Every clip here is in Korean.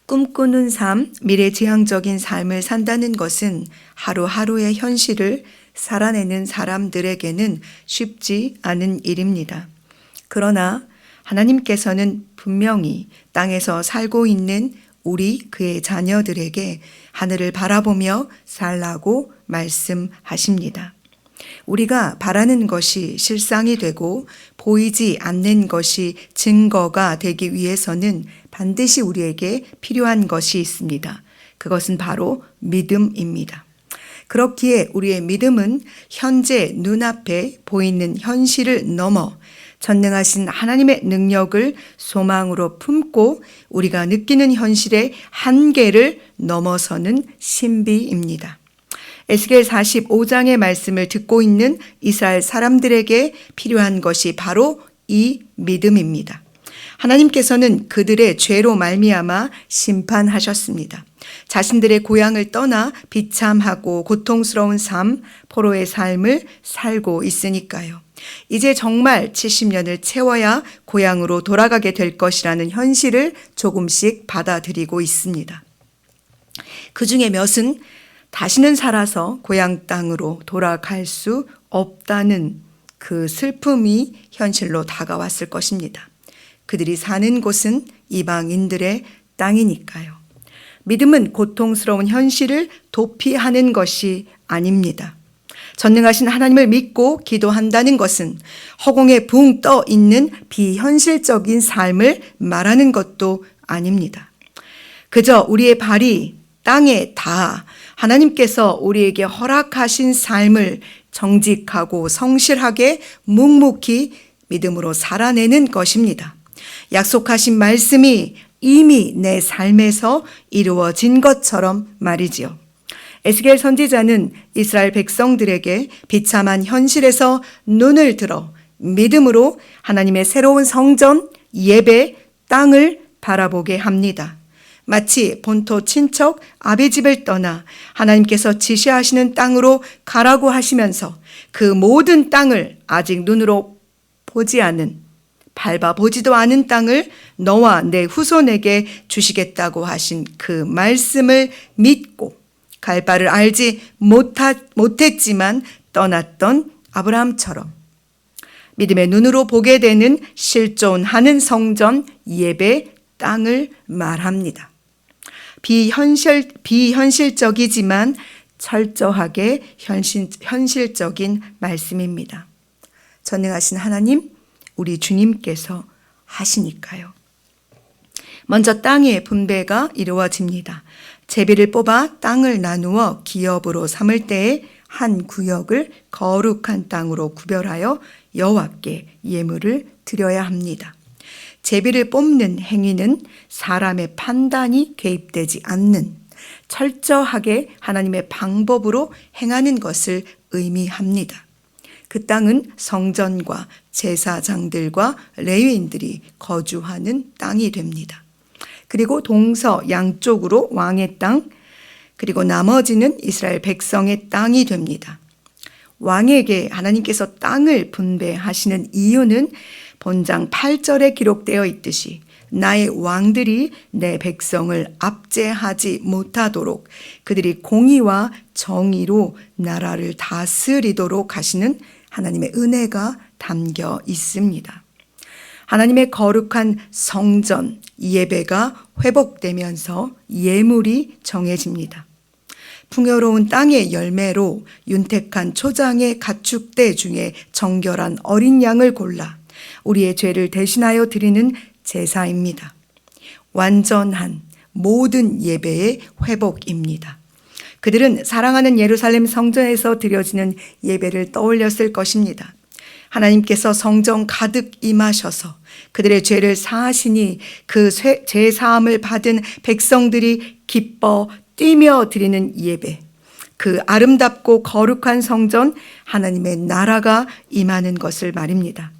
꿈꾸는 삶, 미래지향적인 삶을 산다는 것은 하루하루의 현실을 살아내는 사람들에게는 쉽지 않은 일입니다. 그러나 하나님께서는 분명히 땅에서 살고 있는 우리 그의 자녀들에게 하늘을 바라보며 살라고 말씀하십니다. 우리가 바라는 것이 실상이 되고 보이지 않는 것이 증거가 되기 위해서는 반드시 우리에게 필요한 것이 있습니다. 그것은 바로 믿음입니다. 그렇기에 우리의 믿음은 현재 눈앞에 보이는 현실을 넘어 전능하신 하나님의 능력을 소망으로 품고 우리가 느끼는 현실의 한계를 넘어서는 신비입니다. 에스겔 45장의 말씀을 듣고 있는 이스라엘 사람들에게 필요한 것이 바로 이 믿음입니다. 하나님께서는 그들의 죄로 말미암아 심판하셨습니다. 자신들의 고향을 떠나 비참하고 고통스러운 삶, 포로의 삶을 살고 있으니까요. 이제 정말 70년을 채워야 고향으로 돌아가게 될 것이라는 현실을 조금씩 받아들이고 있습니다. 그 중에 몇은 다시는 살아서 고향 땅으로 돌아갈 수 없다는 그 슬픔이 현실로 다가왔을 것입니다. 그들이 사는 곳은 이방인들의 땅이니까요. 믿음은 고통스러운 현실을 도피하는 것이 아닙니다. 전능하신 하나님을 믿고 기도한다는 것은 허공에 붕 떠 있는 비현실적인 삶을 말하는 것도 아닙니다. 그저 우리의 발이 땅에 닿아 하나님께서 우리에게 허락하신 삶을 정직하고 성실하게 묵묵히 믿음으로 살아내는 것입니다. 약속하신 말씀이 이미 내 삶에서 이루어진 것처럼 말이지요. 에스겔 선지자는 이스라엘 백성들에게 비참한 현실에서 눈을 들어 믿음으로 하나님의 새로운 성전, 예배, 땅을 바라보게 합니다. 마치 본토 친척 아비 집을 떠나 하나님께서 지시하시는 땅으로 가라고 하시면서 그 모든 땅을 아직 눈으로 보지 않은, 밟아보지도 않은 땅을 너와 내 후손에게 주시겠다고 하신 그 말씀을 믿고 갈 바를 알지 못했지만 떠났던 아브라함처럼 믿음의 눈으로 보게 되는 실존하는 성전, 예배, 땅을 말합니다. 비현실적이지만 철저하게 현실적인 말씀입니다. 전능하신 하나님, 우리 주님께서 하시니까요. 먼저 땅의 분배가 이루어집니다. 제비를 뽑아 땅을 나누어 기업으로 삼을 때에 한 구역을 거룩한 땅으로 구별하여 여호와께 예물을 드려야 합니다. 제비를 뽑는 행위는 사람의 판단이 개입되지 않는 철저하게 하나님의 방법으로 행하는 것을 의미합니다. 그 땅은 성전과 제사장들과 레위인들이 거주하는 땅이 됩니다. 그리고 동서 양쪽으로 왕의 땅, 그리고 나머지는 이스라엘 백성의 땅이 됩니다. 왕에게 하나님께서 땅을 분배하시는 이유는 본장 8절에 기록되어 있듯이 나의 왕들이 내 백성을 압제하지 못하도록 그들이 공의와 정의로 나라를 다스리도록 하시는 하나님의 은혜가 담겨 있습니다. 하나님의 거룩한 성전, 예배가 회복되면서 예물이 정해집니다. 풍요로운 땅의 열매로 윤택한 초장의 가축대 중에 정결한 어린 양을 골라 우리의 죄를 대신하여 드리는 제사입니다. 완전한 모든 예배의 회복입니다. 그들은 사랑하는 예루살렘 성전에서 드려지는 예배를 떠올렸을 것입니다. 하나님께서 성전 가득 임하셔서 그들의 죄를 사하시니 그 죄 사함을 받은 백성들이 기뻐 뛰며 드리는 예배, 그 아름답고 거룩한 성전, 하나님의 나라가 임하는 것을 말입니다.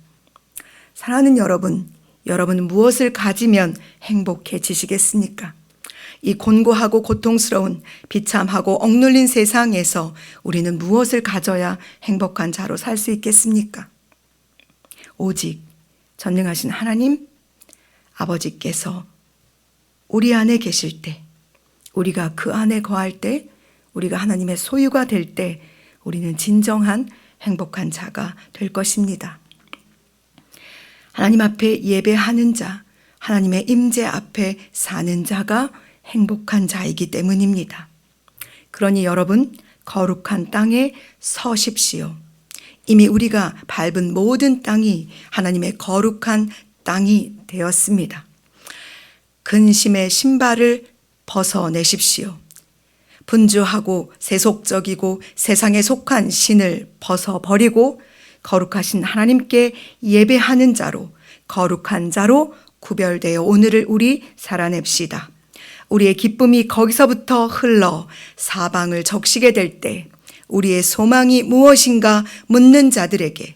사랑하는 여러분, 여러분은 무엇을 가지면 행복해지시겠습니까? 이 곤고하고 고통스러운 비참하고 억눌린 세상에서 우리는 무엇을 가져야 행복한 자로 살 수 있겠습니까? 오직 전능하신 하나님, 아버지께서 우리 안에 계실 때, 우리가 그 안에 거할 때, 우리가 하나님의 소유가 될 때 우리는 진정한 행복한 자가 될 것입니다. 하나님 앞에 예배하는 자, 하나님의 임재 앞에 사는 자가 행복한 자이기 때문입니다. 그러니 여러분, 거룩한 땅에 서십시오. 이미 우리가 밟은 모든 땅이 하나님의 거룩한 땅이 되었습니다. 근심의 신발을 벗어내십시오. 분주하고 세속적이고 세상에 속한 신을 벗어버리고 거룩하신 하나님께 예배하는 자로, 거룩한 자로 구별되어 오늘을 우리 살아냅시다. 우리의 기쁨이 거기서부터 흘러 사방을 적시게 될 때 우리의 소망이 무엇인가 묻는 자들에게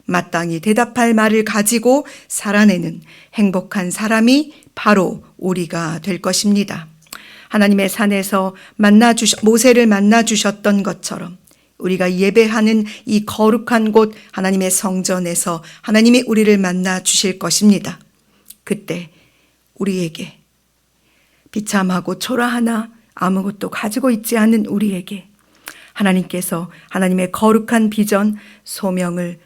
마땅히 대답할 말을 가지고 살아내는 행복한 사람이 바로 우리가 될 것입니다. 하나님의 산에서 모세를 만나 주셨던 것처럼 우리가 예배하는 이 거룩한 곳 하나님의 성전에서 하나님이 우리를 만나 주실 것입니다. 그때 우리에게 비참하고 초라하나 아무것도 가지고 있지 않은 우리에게 하나님께서 하나님의 거룩한 비전, 소명을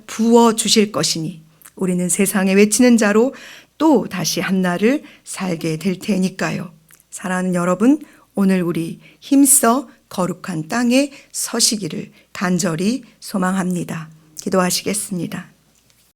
부어 주실 것이니 우리는 세상에 외치는 자로 또 다시 한날을 살게 될 테니까요. 사랑하는 여러분, 오늘 우리 힘써 거룩한 땅에 서시기를 간절히 소망합니다. 기도하시겠습니다.